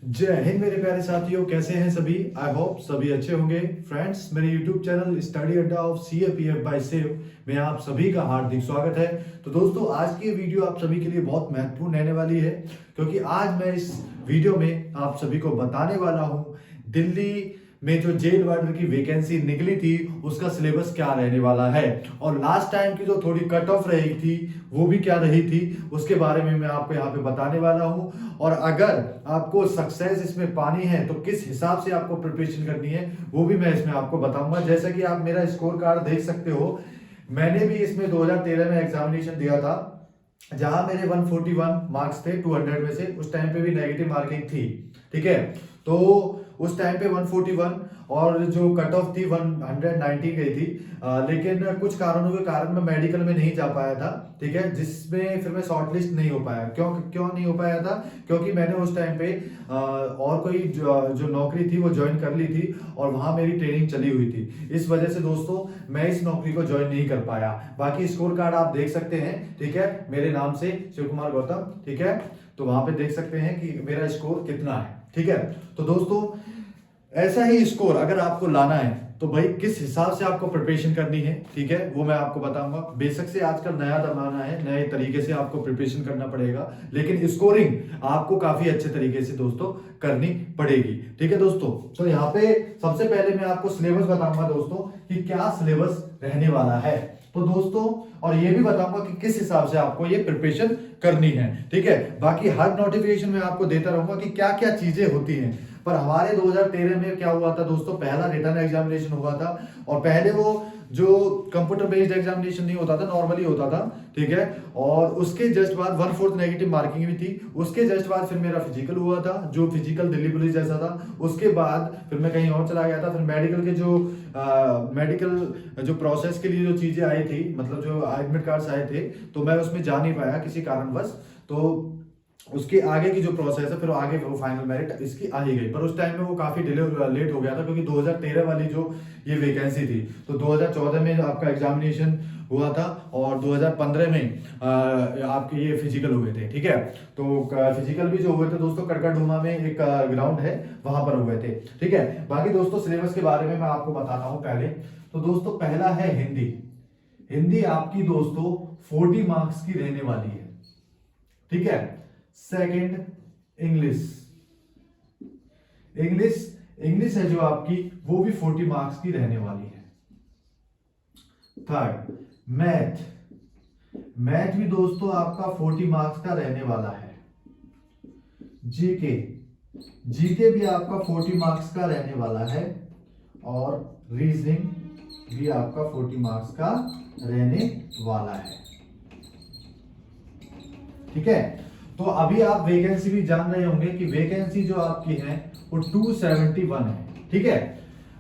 जय हिंद मेरे प्यारे साथियों, कैसे हैं सभी। आई होप सभी अच्छे होंगे। फ्रेंड्स, मेरे यूट्यूब चैनल स्टडी अड्डा ऑफ CAPF बाय सेव में आप सभी का हार्दिक स्वागत है। तो दोस्तों, आज की वीडियो आप सभी के लिए बहुत महत्वपूर्ण रहने वाली है, क्योंकि आज मैं इस वीडियो में आप सभी को बताने वाला हूं दिल्ली में जो जेल वार्डर की वैकेंसी निकली थी उसका सिलेबस क्या रहने वाला है, और लास्ट टाइम की जो थोड़ी कट ऑफ रही थी वो भी क्या रही थी उसके बारे में मैं आपको यहाँ पे बताने वाला हूँ। और अगर आपको सक्सेस इसमें पानी है तो किस हिसाब से आपको प्रिपरेशन करनी है वो भी मैं इसमें आपको बताऊंगा। जैसा कि आप मेरा स्कोर कार्ड देख सकते हो, मैंने भी इसमें 2013 में एग्जामिनेशन दिया था, जहां मेरे 141 मार्क्स थे 200 में से। उस टाइम पे भी नेगेटिव मार्किंग थी, ठीक है। तो उस टाइम पे 141 और जो कट ऑफ थी 190 गई थी। लेकिन कुछ कारणों के कारण मैं मेडिकल में नहीं जा पाया था, ठीक है, जिसमें फिर मैं शॉर्टलिस्ट नहीं हो पाया। क्यों क्यों नहीं हो पाया था? क्योंकि मैंने उस टाइम पे और कोई जो नौकरी थी वो ज्वाइन कर ली थी और वहां मेरी ट्रेनिंग चली हुई थी। इस वजह से दोस्तों मैं इस नौकरी को ज्वाइन नहीं कर पाया। बाकी स्कोर कार्ड आप देख सकते हैं, ठीक है, मेरे नाम से शिव कुमार गौतम, ठीक है। तो वहां पे देख सकते हैं कि मेरा स्कोर कितना है, ठीक है। तो दोस्तों, ऐसा ही स्कोर अगर आपको लाना है तो भाई किस हिसाब से आपको प्रिपरेशन करनी है, ठीक है, वो मैं आपको बताऊंगा। बेशक से आजकल नया जमाना है, नए तरीके से आपको प्रिपरेशन करना पड़ेगा, लेकिन स्कोरिंग आपको काफी अच्छे तरीके से दोस्तों करनी पड़ेगी, ठीक है दोस्तों। तो यहाँ पे सबसे पहले मैं आपको सिलेबस बताऊंगा दोस्तों कि क्या सिलेबस रहने वाला है। तो दोस्तों, और ये भी बताऊंगा कि किस हिसाब से आपको ये प्रिपरेशन करनी है, ठीक है। बाकी हर नोटिफिकेशन में आपको देता रहूंगा कि क्या क्या चीजें होती हैं। पर हमारे 2013 में क्या हुआ था दोस्तों, पहला रिटर्न एग्जामिनेशन हुआ था, और पहले वो जो कंप्यूटर बेस्ड एग्जामिनेशन नहीं होता था, नॉर्मली होता था, ठीक है। और उसके जस्ट बाद 1/4 नेगेटिव मार्किंग भी थी। उसके जस्ट बाद फिर मेरा फिजिकल हुआ था, जो फिजिकल दिल्ली पुलिस जैसा था। उसके बाद फिर मैं कहीं और चला गया था। फिर मेडिकल के जो मेडिकल जो प्रोसेस के लिए जो चीजें आई थी, मतलब जो एडमिट कार्ड्स आए थे, तो मैं उसमें जा नहीं पाया किसी कारणवश। तो उसके आगे की जो प्रोसेस है, फिर आगे वो फाइनल मेरिट इसकी आ ही गई। पर उस टाइम में वो काफी लेट हो गया था, क्योंकि 2013 वाली जो ये वैकेंसी थी, तो 2014 में आपका एग्जामिनेशन हुआ था और 2015 में आपके ये फिजिकल हुए थे, ठीक है। तो फिजिकल भी जो हुए थे दोस्तों, कड़कड़डूमा में एक ग्राउंड है, वहां पर हुए थे, ठीक है। बाकी दोस्तों, सिलेबस के बारे में मैं आपको बताता हूँ पहले। तो दोस्तों, पहला है हिंदी। हिंदी आपकी दोस्तों 40 मार्क्स की रहने वाली है, ठीक है। Second, English. इंग्लिश इंग्लिश है जो आपकी, वो भी 40 मार्क्स की रहने वाली है। Third, math. मैथ भी दोस्तों आपका 40 मार्क्स का रहने वाला है। जीके। जीके भी आपका 40 मार्क्स का रहने वाला है। और रीजनिंग भी आपका 40 मार्क्स का रहने वाला है, ठीक है। तो अभी आप वैकेंसी भी जान रहे होंगे कि वैकेंसी जो आपकी है वो 271 है, ठीक है।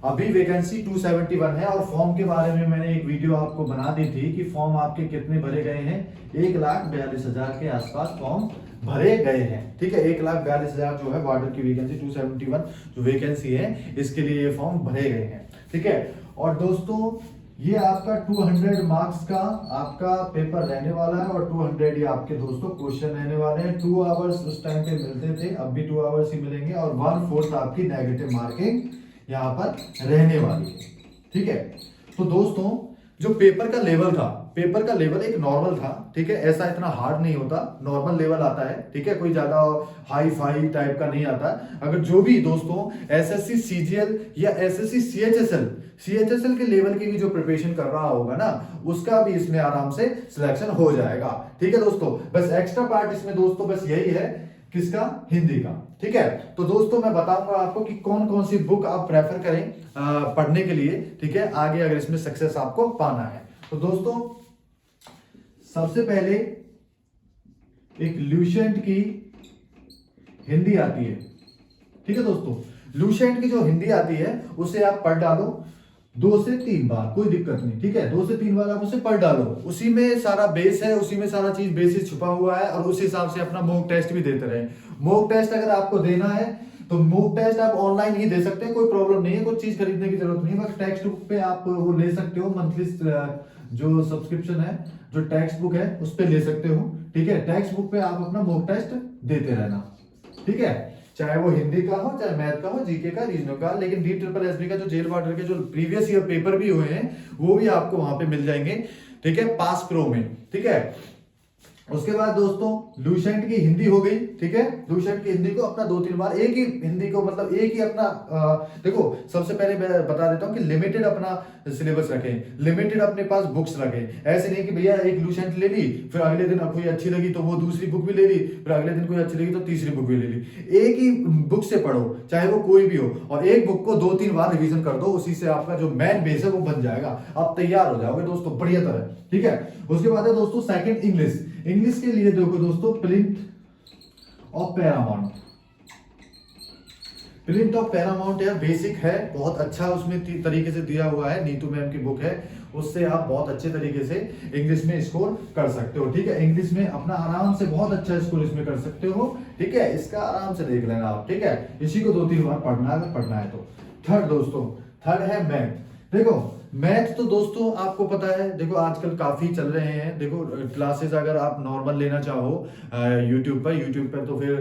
अभी वैकेंसी 271 है। और फॉर्म के बारे में मैंने एक वीडियो आपको बना दी थी कि फॉर्म आपके कितने भरे गए हैं। 1,42,000 के आसपास फॉर्म भरे गए हैं, ठीक है। 1,42,000 जो है वार्डर की वैकेंसी, 271 जो वैकेंसी है, इसके लिए ये फॉर्म भरे गए हैं, ठीक है। और दोस्तों, ये आपका 200 मार्क्स का आपका पेपर रहने वाला है, और 200 ये आपके दोस्तों क्वेश्चन रहने वाले हैं। 2 आवर्स उस टाइम पे मिलते थे, अब भी 2 आवर्स ही मिलेंगे, और 1/4 आपकी नेगेटिव मार्किंग यहाँ पर रहने वाली है, ठीक है। तो दोस्तों, जो पेपर का लेवल था, पेपर का लेवल एक नॉर्मल था, ठीक है। ऐसा इतना हार्ड नहीं होता, नॉर्मल लेवल आता है, ठीक है। कोई ज्यादा हाई फाई टाइप का नहीं आता। अगर जो भी दोस्तों एसएससी सीजीएल या एसएससी सीएचएसएल के लेवल की भी जो प्रिपरेशन कर रहा होगा ना, उसका भी इसमें आराम से सिलेक्शन हो जाएगा, ठीक है दोस्तों। बस एक्स्ट्रा पार्ट इसमें दोस्तों बस यही है, किसका? हिंदी का, ठीक है। तो दोस्तों, मैं बताऊंगा आपको कि कौन कौन सी बुक आप प्रेफर करें पढ़ने के लिए, ठीक है, आगे अगर इसमें सक्सेस आपको पाना है। तो दोस्तों, सबसे पहले एक ल्यूसेंट की हिंदी आती है, ठीक है दोस्तों। ल्यूसेंट की जो हिंदी आती है उसे आप पढ़ डालो 2 से 3 बार, कोई दिक्कत नहीं, ठीक है। 2 से 3 बार आप उसे पढ़ डालो, उसी में सारा बेस है, उसी में सारा चीज बेसिस छुपा हुआ है, और उस हिसाब से अपना मॉक टेस्ट भी देते रहे। मॉक टेस्ट अगर आपको देना है तो मॉक टेस्ट आप ऑनलाइन ही दे सकते हैं, कोई प्रॉब्लम नहीं है, कोई चीज खरीदने की जरूरत नहीं है। बस टेक्स्ट बुक पे आप वो ले सकते हो, मंथली जो सब्सक्रिप्शन है, जो टेक्स्ट बुक है उस पे ले सकते हो, ठीक है। टेक्स्ट बुक पे आप अपना मॉक टेस्ट देते रहना, ठीक है। चाहे वो हिंदी का हो, चाहे मैथ का हो, जीके का, रीजनल का। लेकिन DSSB का जो जेल वार्डर के जो प्रीवियस ईयर पेपर भी हुए हैं वो भी आपको वहां पे मिल जाएंगे, ठीक है, पास प्रो में, ठीक है। उसके बाद दोस्तों लूसेंट की हिंदी हो गई, ठीक है। लूसेंट की हिंदी को अपना 2-3 बार एक ही हिंदी को, मतलब एक ही अपना देखो सबसे पहले मैं बता देता हूं कि लिमिटेड अपना सिलेबस रखें, लिमिटेड अपने पास बुक्स रखें। ऐसे नहीं कि भैया एक लूसेंट ले ली, फिर अगले दिन कोई अच्छी लगी तो वो दूसरी बुक भी ले ली, फिर अगले दिन कोई अच्छी लगी तो तीसरी बुक भी ले ली। एक ही बुक से पढ़ो, चाहे वो कोई भी हो, और एक बुक को 2-3 बार रिवीजन कर दो, उसी से आपका जो मेन बेस है वो बन जाएगा, आप तैयार हो जाओगे दोस्तों बढ़िया तरह, ठीक है। उसके बाद है दोस्तों सेकंड इंग्लिश। इंग्लिश के लिए देखो दोस्तों plinth of Paramount. Print of Paramount यार बेसिक है, बहुत अच्छा उसमें तरीके से दिया हुआ है, नीतू मैम की बुक है, उससे आप बहुत अच्छे तरीके से इंग्लिश में स्कोर कर सकते हो, ठीक है। इंग्लिश में अपना आराम से बहुत अच्छा स्कोर इसमें कर सकते हो, ठीक है। इसका आराम से देख लेना आप, ठीक है। इसी को 2-3 बार पढ़ना है अगर पढ़ना है तो। थर्ड दोस्तों, थर्ड है मैथ। देखो मैथ तो दोस्तों आपको पता है, देखो आजकल काफी चल रहे हैं। देखो क्लासेस अगर आप नॉर्मल लेना चाहो यूट्यूब पर तो फिर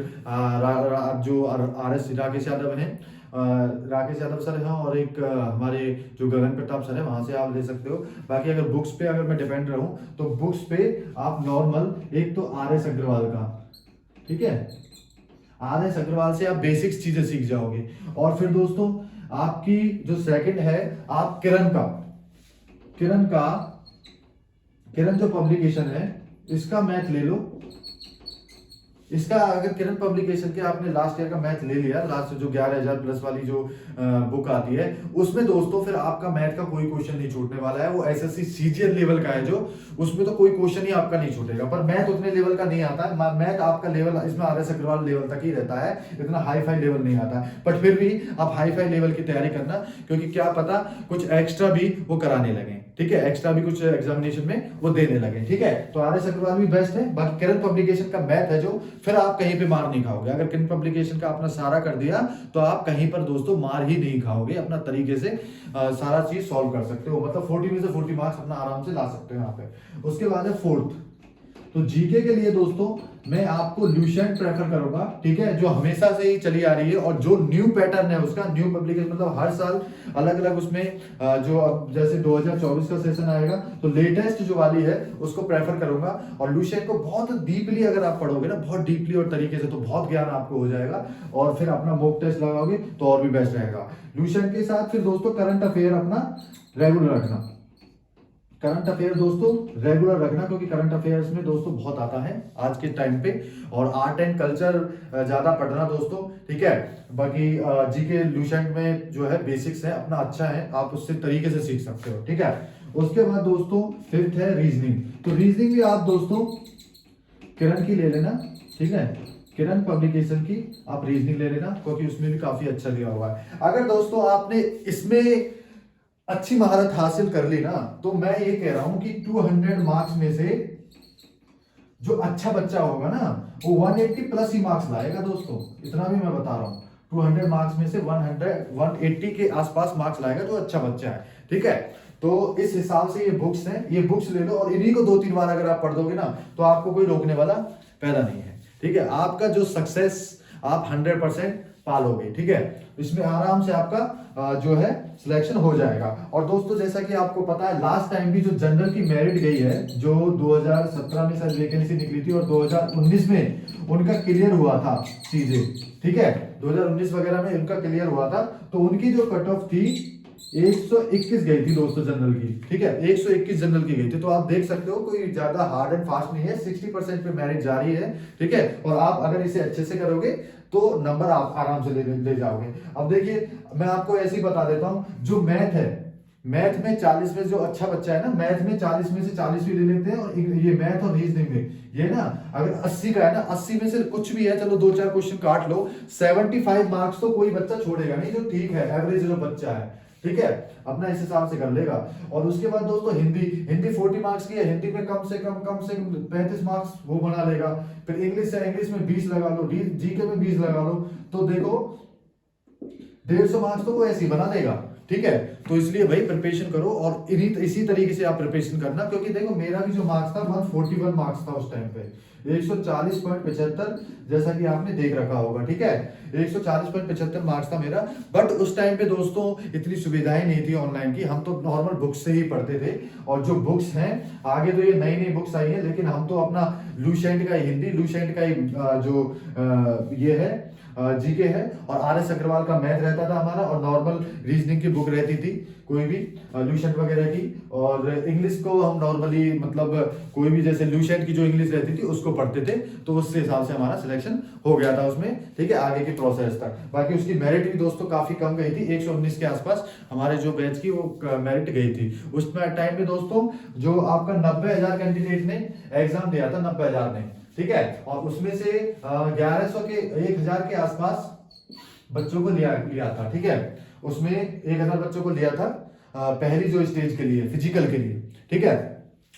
जो RS राकेश यादव हैं, राकेश यादव सर हैं, और एक हमारे जो गगन प्रताप सर है, वहां से आप ले सकते हो। बाकी अगर बुक्स पे अगर मैं डिपेंड रहूं तो बुक्स पे आप नॉर्मल एक तो RS अग्रवाल का, ठीक है, RS अग्रवाल से आप बेसिक्स चीजें सीख जाओगे। और फिर दोस्तों आपकी जो सेकंड है, आप किरण जो पब्लिकेशन है इसका मैथ ले लो। इसका अगर किरण पब्लिकेशन के आपने लास्ट ईयर का मैथ ले लिया, लास्ट जो 11,000 प्लस वाली जो बुक आती है, उसमें दोस्तों फिर आपका मैथ का कोई क्वेश्चन नहीं छूटने वाला है। वो SSC CGL लेवल का है जो, उसमें तो कोई क्वेश्चन ही आपका नहीं छूटेगा। पर मैथ उतने लेवल का नहीं आता है, मैथ आपका लेवल इसमें RS अग्रवाल लेवल तक ही रहता है, इतना हाई फाई लेवल नहीं आता है। बट फिर भी आप हाई फाई लेवल की तैयारी करना, क्योंकि क्या पता कुछ एक्स्ट्रा भी वो कराने लगे, ठीक है, एक्स्ट्रा भी कुछ एग्जामिनेशन में वो देने लगे, ठीक है। तो RS अग्रवाल भी बेस्ट है। बाकी किरण पब्लिकेशन का मैथ है जो, फिर आप कहीं पे मार नहीं खाओगे। अगर किरण पब्लिकेशन का अपना सारा कर दिया तो आप कहीं पर दोस्तों मार ही नहीं खाओगे, अपना तरीके से सारा चीज सॉल्व कर सकते हो, मतलब 40 में से 40 मार्क्स अपना आराम से ला सकते हो यहाँ पे। उसके बाद है फोर्थ, तो जीके के लिए दोस्तों मैं आपको लूसेंट प्रेफर करूंगा, ठीक है, जो हमेशा से ही चली आ रही है, और जो न्यू पैटर्न है उसका, न्यू पब्लिकेशन, मतलब हर साल अलग अलग उसमें जो अब जैसे 2024 का सेशन आएगा तो लेटेस्ट जो वाली है उसको प्रेफर करूंगा। और लूसेंट को बहुत डीपली अगर आप पढ़ोगे ना, बहुत डीपली और तरीके से, तो बहुत ज्ञान आपको हो जाएगा, और फिर अपना मॉक टेस्ट लगाओगे तो और भी बेस्ट रहेगा। लूसेंट के साथ फिर दोस्तों करंट अफेयर अपना रेगुलर रखना, करंट अफेयर दोस्तों रेगुलर रखना, क्योंकि करंट अफेयर्स में दोस्तों बहुत आता है आज के टाइम पे। और आर्ट एंड कल्चर ज्यादा पढ़ना दोस्तों, ठीक है। बाकी जीके लूसेंट में जो है बेसिक्स है अपना अच्छा है, आप उससे तरीके से सीख सकते हो, ठीक है। उसके बाद दोस्तों फिफ्थ है रीजनिंग। तो रीजनिंग भी आप दोस्तों किरण की ले लेना, ठीक है, किरण पब्लिकेशन की आप रीजनिंग ले लेना, क्योंकि उसमें भी काफी अच्छा दिया हुआ है। अगर दोस्तों आपने इसमें अच्छी महारत हासिल कर ली ना, तो मैं ये कह रहा हूं कि 200 मार्क्स में से जो अच्छा बच्चा होगा ना वो 180 प्लस ही मार्क्स लाएगा दोस्तों, इतना भी मैं बता रहा हूं। 200 मार्क्स में से 180 के आसपास मार्क्स लाएगा जो अच्छा बच्चा है, ठीक है। तो इस हिसाब से ये बुक्स हैं, ये बुक्स ले लो, और इन्हीं को 2-3 बार अगर आप पढ़ दोगे ना तो आपको कोई रोकने वाला पैदा नहीं है, ठीक है। आपका जो सक्सेस आप 100% पालोगे, ठीक है। इसमें आराम से आपका जो है सिलेक्शन हो जाएगा। और दोस्तों जैसा कि आपको पता है लास्ट टाइम भी जो जनरल की मेरिट गई है, जो 2017 में शायद वैकेंसी निकली थी और 2019 में उनका क्लियर हुआ था चीजें, ठीक है, 2019 वगैरह में उनका क्लियर हुआ था, तो उनकी जो कट ऑफ थी 121 गई थी दोस्तों जनरल की, ठीक है, 121 जनरल की गई थी। तो आप देख सकते हो कोई ज्यादा हार्ड एंड फास्ट नहीं है, 60% पे मेरिट जारी है, ठीक है। और आप अगर इसे अच्छे से करोगे तो नंबर आप आराम से ले जाओगे। अब देखिए मैं आपको ऐसे ही बता देता हूं, जो मैथ है, मैथ में 40 में जो अच्छा बच्चा है ना, मैथ में 40 में से 40 भी ले लेते हैं, और ये मैथ और रीजनिंग में ये ना अगर 80 का है ना, 80 में से कुछ भी है, चलो 2-4 क्वेश्चन काट लो, 75 मार्क्स तो कोई बच्चा छोड़ेगा नहीं, जो ठीक है एवरेज जो बच्चा है, ठीक है, अपना इस हिसाब से कर लेगा। और उसके बाद दोस्तों हिंदी 40 मार्क्स की है, हिंदी में कम से कम 35 मार्क्स वो बना लेगा। फिर इंग्लिश है, इंग्लिश में 20 लगा लो, जीके में 20 लगा लो, तो देखो 150 मार्क्स तो वो ऐसे ही बना देगा, ठीक है। तो इसलिए भाई प्रिपरेशन करो, और इसी तरीके से आप प्रिपरेशन करना, क्योंकि देखो मेरा भी जो मार्क्स था 141 मार्क्स था उस टाइम पे, 140.75 जैसा कि आपने देख रखा होगा, ठीक है। 140.75 मार्क्स था मेरा। बट उस टाइम पे दोस्तों इतनी सुविधाएं नहीं थी ऑनलाइन की, हम तो नॉर्मल बुक्स से ही पढ़ते थे। और जो बुक्स हैं, आगे तो ये नई नई बुक्स आई हैं, लेकिन हम तो अपना लूसेंट का हिंदी, लूसेंट का ही ये है जीके है, और आर एस अग्रवाल का मैथ रहता था हमारा, और नॉर्मल रीजनिंग की बुक रहती थी कोई भी लूसेंट वगैरह की। और इंग्लिश को हम नॉर्मली मतलब कोई भी जैसे लूसेंट की जो इंग्लिश रहती थी उसको पढ़ते थे, तो उससे हिसाब से हमारा सिलेक्शन हो गया था उसमें, ठीक है, आगे की प्रोसेस तक। बाकी उसकी मेरिट भी दोस्तों काफी कम गई थी, 119 के आसपास हमारे जो बैच की वो मेरिट गई थी उस टाइम पे दोस्तों। जो आपका 90,000 कैंडिडेट ने एग्जाम दिया था, 90,000 ने, ठीक है, और उसमें से 1100 के 1000 के आसपास बच्चों को लिया था, ठीक है। उसमें 1000 बच्चों को लिया था पहली जो स्टेज के लिए, फिजिकल के लिए, ठीक है।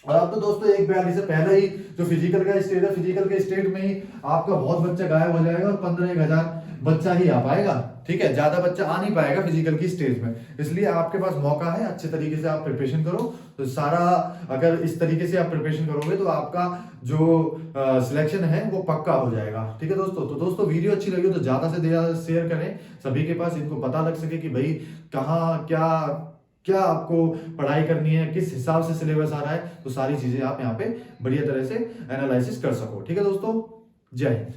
और अब तो दोस्तों 142 से पहले ही जो फिजिकल का स्टेज है, फिजिकल के स्टेज में ही आपका बहुत बच्चा गायब हो जाएगा और 15-1000 बच्चा ही आ पाएगा, ठीक है, ज्यादा बच्चा आ नहीं पाएगा फिजिकल की स्टेज में। इसलिए आपके पास मौका है, अच्छे तरीके से आप प्रिपरेशन करो, तो सारा अगर इस तरीके से आप प्रिपरेशन करोगे तो आपका जो सिलेक्शन है वो पक्का हो जाएगा, ठीक है दोस्तों। तो दोस्तों वीडियो अच्छी लगी हो तो ज्यादा से ज्यादा शेयर करें सभी के पास, इनको पता लग सके कि भाई कहाँ क्या क्या आपको पढ़ाई करनी है, किस हिसाब से सिलेबस आ रहा है, तो सारी चीजें आप यहाँ पे बढ़िया तरह से एनालिसिस कर सको, ठीक है दोस्तों। जय हिंद।